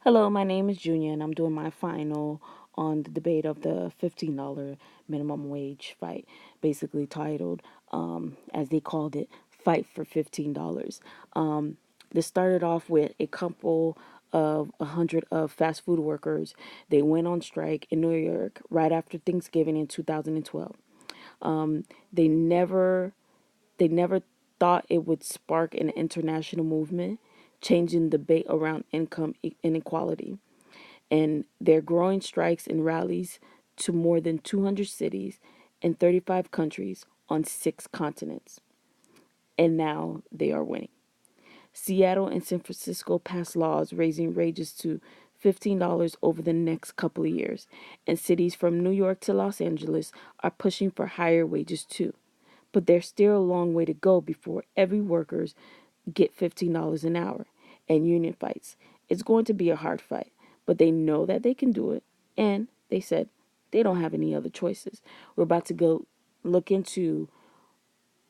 Hello, my name is Junia, and I'm doing my final on the debate of the $15 minimum wage fight, basically titled, as they called it, Fight for $15. This started off with a couple of 100 of fast food workers. They went on strike in New York right after Thanksgiving in 2012. Um, they never they never thought it would spark an international movement, changing debate around income inequality. And their growing strikes and rallies to more than 200 cities in 35 countries on 6 continents. And now they are winning. Seattle and San Francisco passed laws raising wages to $15 over the next couple of years, and cities from New York to Los Angeles are pushing for higher wages too. But there's still a long way to go before every workers get $15 an hour and union fights. It's going to be a hard fight, but they know that they can do it, and they said they don't have any other choices. We're about to go look into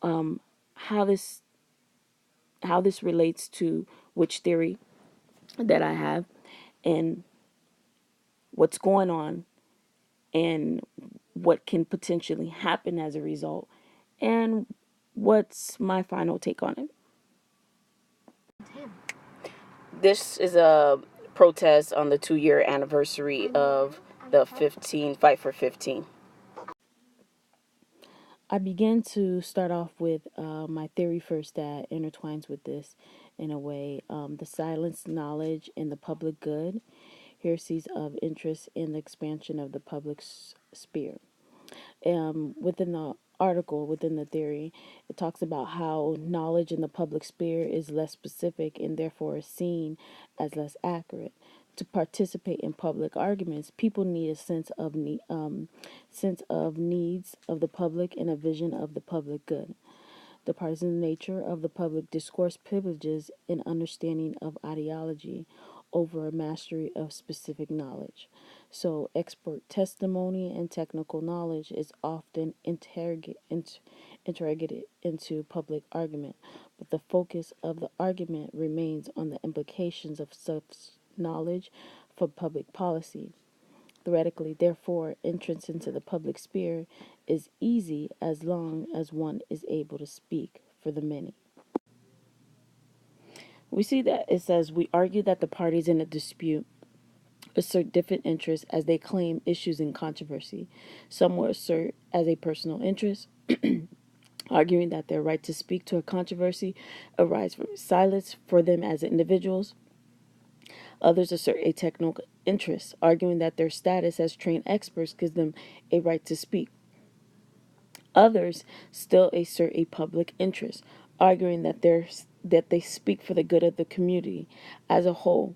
how this relates to which theory that I have and what's going on and what can potentially happen as a result and what's my final take on it. This is a protest on the 2 year anniversary of the 15 fight for 15. I began to start off with my theory first that intertwines with this in a way. The silenced knowledge in the public good, heresies of interest in the expansion of the public sphere. Within the article, within the theory, it talks about how knowledge in the public sphere is less specific and therefore is seen as less accurate. To participate in public arguments, people need a sense of needs of the public and a vision of the public good. The partisan nature of the public discourse privileges an understanding of ideology over a mastery of specific knowledge. So, expert testimony and technical knowledge is often interrogated into public argument, but the focus of the argument remains on the implications of such knowledge for public policy. Theoretically, therefore, entrance into the public sphere is easy as long as one is able to speak for the many. We see that it says we argue that the parties in a dispute assert different interests as they claim issues in controversy. Some will assert as a personal interest, arguing that their right to speak to a controversy arises from silence for them as individuals. Others assert a technical interest, arguing that their status as trained experts gives them a right to speak. Others still assert a public interest, arguing that they speak for the good of the community as a whole.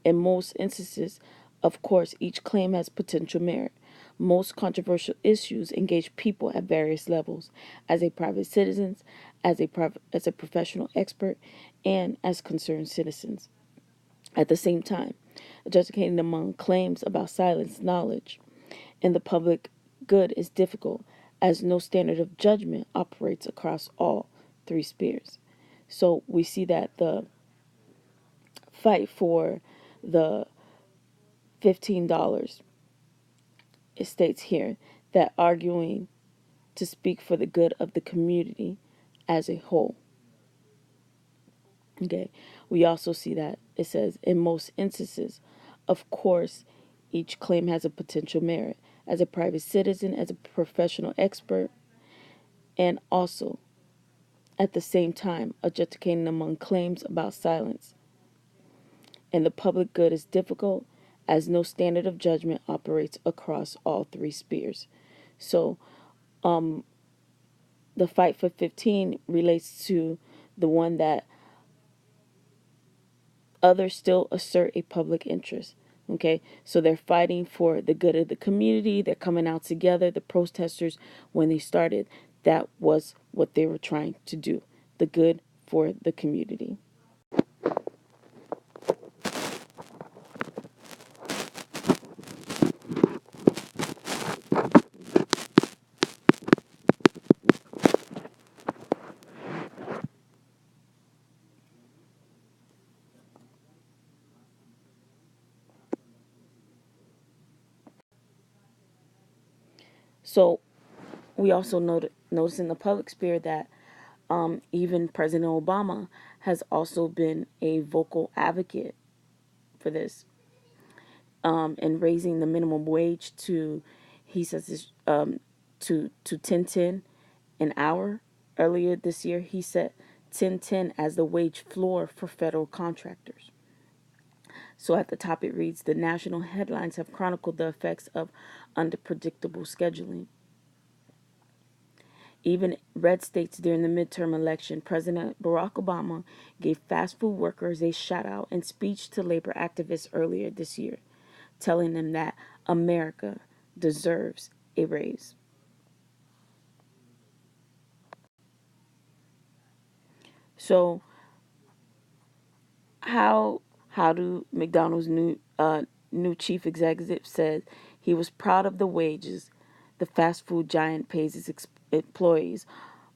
In most instances, of course, each claim has potential merit. Most controversial issues engage people at various levels, as a private citizen, as a professional expert, and as concerned citizens. At the same time, adjudicating among claims about silenced knowledge in the public good is difficult, as no standard of judgment operates across all three spheres. So we see that the fight for the $15, it states here that arguing to speak for the good of the community as a whole. Okay, we also see that it says in most instances, of course, each claim has a potential merit as a private citizen, as a professional expert, and also at the same time adjudicating among claims about silence. And the public good is difficult as no standard of judgment operates across all three spheres. So the fight for 15 relates to the one that others still assert a public interest. Okay, so they're fighting for the good of the community. They're coming out together. The protesters, when they started, that was what they were trying to do, the good for the community. So we also notice in the public sphere that even President Obama has also been a vocal advocate for this, and raising the minimum wage to, he says, to 10.10 an hour. Earlier this year, he set 10.10 as the wage floor for federal contractors. So at the top it reads, the national headlines have chronicled the effects of unpredictable scheduling. Even red states during the midterm election, President Barack Obama gave fast food workers a shout out in speech to labor activists earlier this year, telling them that America deserves a raise. So how do McDonald's new chief executive said he was proud of the wages the fast food giant pays its employees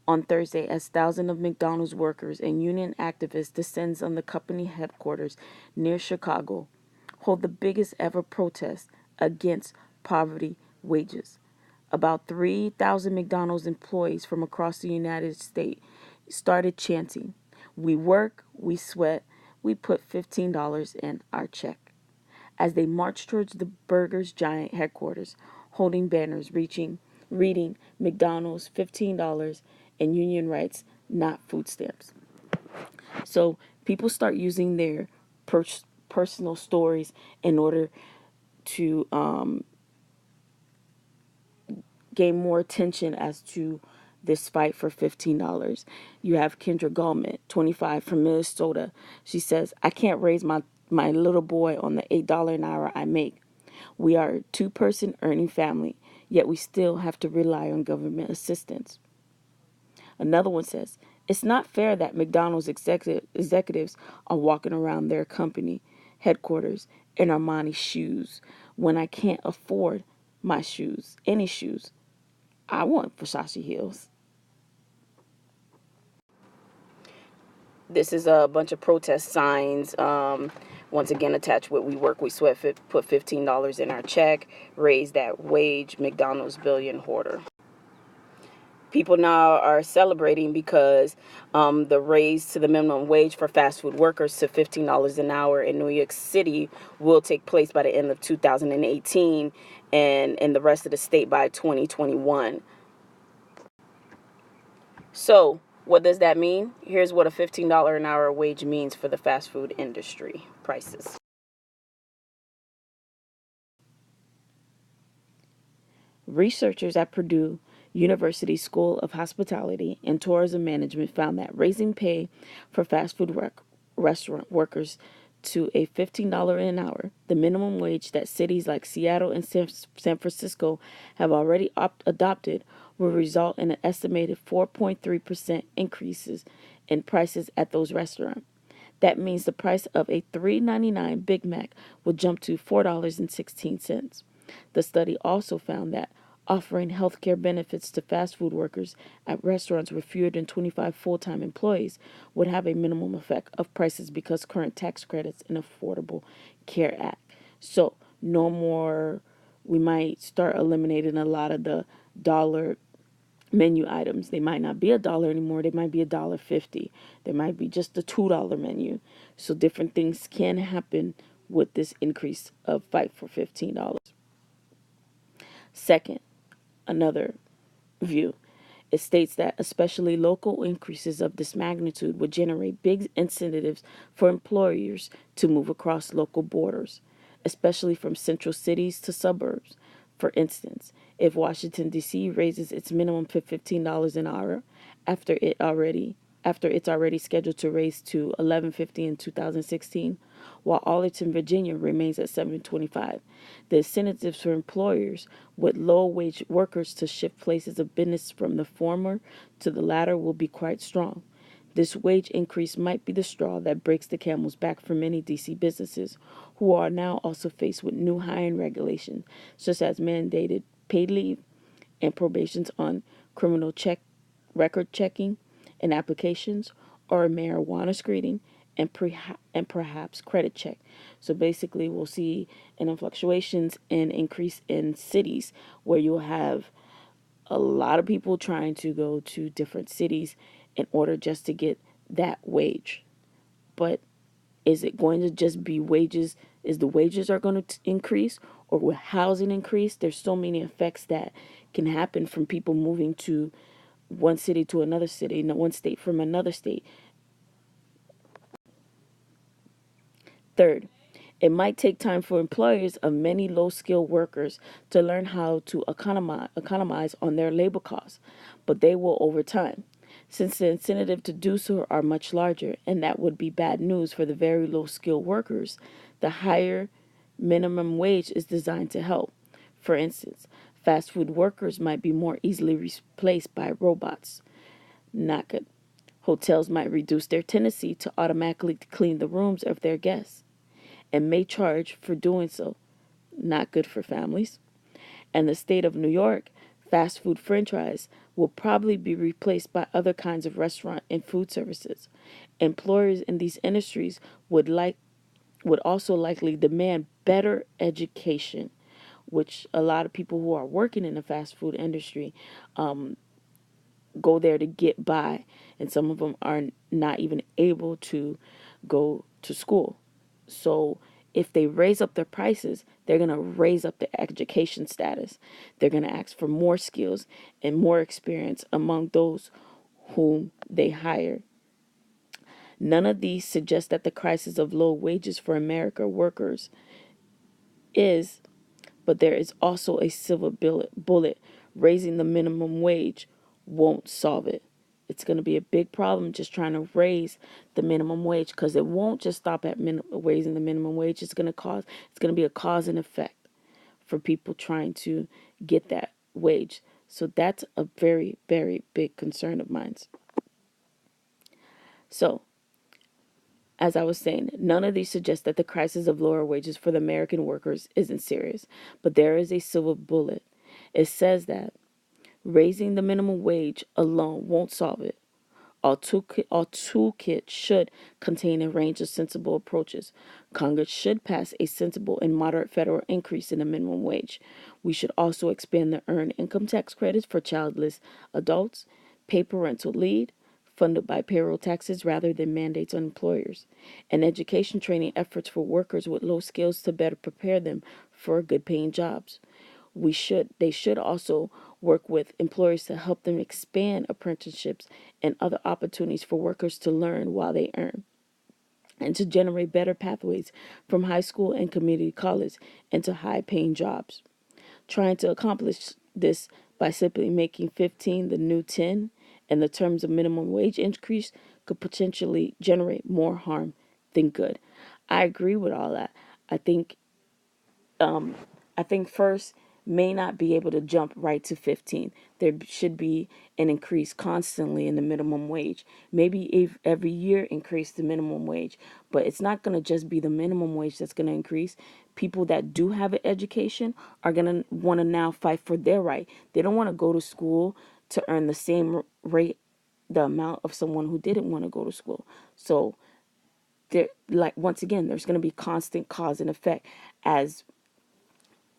on Thursday as thousands of McDonald's workers and union activists descends on the company headquarters near Chicago, hold the biggest ever protest against poverty wages. About 3,000 McDonald's employees from across the United States started chanting, "We work, we sweat, we put $15 in our check," as they marched towards the burger's giant headquarters, holding banners reading McDonald's $15 and union rights, not food stamps. So people start using their personal stories in order to gain more attention as to this fight for $15. You have Kendra Gallman, 25, from Minnesota. She says, "I can't raise my little boy on the $8 an hour I make. We are a two-person earning family, yet we still have to rely on government assistance." Another one says, "It's not fair that McDonald's executives are walking around their company headquarters in Armani shoes when I can't afford my shoes, any shoes. I want Versace heels." This is a bunch of protest signs. Once again, attached with "We work, we sweat, put $15 in our check, raise that wage, McDonald's billion hoarder." People now are celebrating because the raise to the minimum wage for fast food workers to $15 an hour in New York City will take place by the end of 2018 and in the rest of the state by 2021. So, what does that mean? Here's what a $15 an hour wage means for the fast food industry prices. Researchers at Purdue University School of Hospitality and Tourism Management found that raising pay for fast food restaurant workers to a $15 an hour, the minimum wage that cities like Seattle and San Francisco have already adopted, will result in an estimated 4.3% increases in prices at those restaurants. That means the price of a $3.99 Big Mac would jump to $4.16. The study also found that offering health care benefits to fast food workers at restaurants with fewer than 25 full-time employees would have a minimum effect of prices because current tax credits and Affordable Care Act. So no more, we might start eliminating a lot of the dollar menu items. They might not be $1 anymore. They might be $1.50. There might be just a $2 menu. So different things can happen with this increase of fight for $15. Second, another view. It states that especially local increases of this magnitude would generate big incentives for employers to move across local borders, especially from central cities to suburbs. For instance, if Washington, D.C. raises its minimum to $15 an hour after it's already scheduled to raise to $11.50 in 2016, while Arlington, Virginia remains at $7.25. The incentives for employers with low-wage workers to shift places of business from the former to the latter will be quite strong. This wage increase might be the straw that breaks the camel's back for many D.C. businesses, who are now also faced with new hiring regulations, such as mandated paid leave and probations on criminal record checking and applications, or marijuana screening and perhaps credit check. So basically, we'll see an fluctuations and increase in cities where you'll have A lot of people trying to go to different cities in order just to get that wage. But is it going to just be wages? Is the wages are going to increase, or will housing increase? There's so many effects that can happen from people moving to one city to another city, one state from another state. Third, it might take time for employers of many low skilled workers to learn how to economize on their labor costs, but they will over time, since the incentive to do so are much larger, and that would be bad news for the very low skilled workers. The higher minimum wage is designed to help. For instance, fast food workers might be more easily replaced by robots. Not good. Hotels might reduce their tendency to automatically clean the rooms of their guests and may charge for doing so. Not good for families. And the state of New York, fast food franchise will probably be replaced by other kinds of restaurant and food services. Employers in these industries would also likely demand better education, which a lot of people who are working in the fast food industry go there to get by, and some of them are not even able to go to school. So if they raise up their prices, they're going to raise up the education status. They're going to ask for more skills and more experience among those whom they hire. None of these suggest that the crisis of low wages for American workers is, but there is also a silver bullet. Raising the minimum wage won't solve it. It's going to be a big problem just trying to raise the minimum wage, because it won't just stop at raising the minimum wage. It's going to be a cause and effect for people trying to get that wage. So that's a very, very big concern of mine. So, as I was saying, none of these suggest that the crisis of lower wages for the American workers isn't serious, but there is a silver bullet. It says that raising the minimum wage alone won't solve it. Our toolkit should contain a range of sensible approaches. Congress should pass a sensible and moderate federal increase in the minimum wage. We should also expand the earned income tax credits for childless adults, pay parental leave, funded by payroll taxes rather than mandates on employers, and education training efforts for workers with low skills to better prepare them for good paying jobs. They should also work with employers to help them expand apprenticeships and other opportunities for workers to learn while they earn, and to generate better pathways from high school and community college into high paying jobs. Trying to accomplish this by simply making 15 the new 10 in the terms of minimum wage increase could potentially generate more harm than good. I agree with all that. I think I think first may not be able to jump right to 15. There should be an increase constantly in the minimum wage. Maybe if every year increase the minimum wage, but it's not going to just be the minimum wage that's going to increase. People that do have an education are going to want to now fight for their right. They don't want to go to school to earn the same rate, the amount of someone who didn't want to go to school. So there, like, once again, there's going to be constant cause and effect as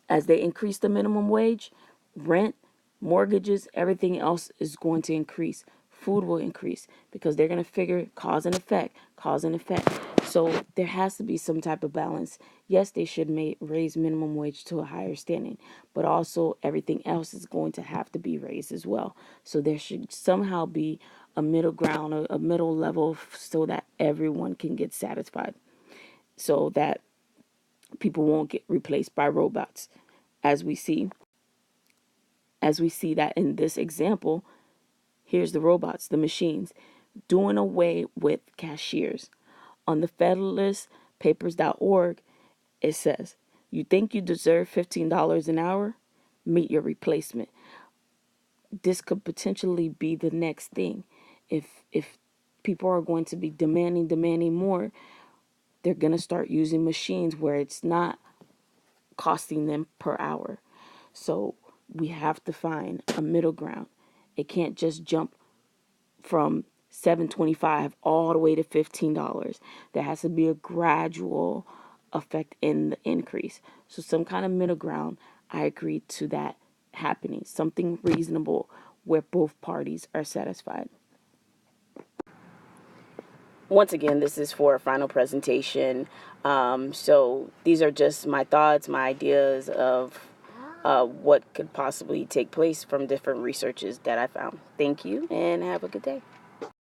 they increase the minimum wage. Rent, mortgages, everything else is going to increase. Food will increase because they're going to figure cause and effect, cause and effect. So there has to be some type of balance. Yes, they should raise minimum wage to a higher standing, but also everything else is going to have to be raised as well. So there should somehow be a middle ground, a middle level, so that everyone can get satisfied, so that people won't get replaced by robots, as we see that in this example. Here's the robots, the machines, doing away with cashiers. On the Federalist Papers.org, it says, you think you deserve $15 an hour? Meet your replacement. This could potentially be the next thing. If people are going to be demanding more, they're going to start using machines where it's not costing them per hour. So we have to find a middle ground. It can't just jump from $7.25 all the way to $15. There has to be a gradual effect in the increase. So some kind of middle ground. I agree to that happening, something reasonable where both parties are satisfied. Once again, this is for a final presentation. So these are just my thoughts, my ideas of what could possibly take place from different researches that I found. Thank you and have a good day.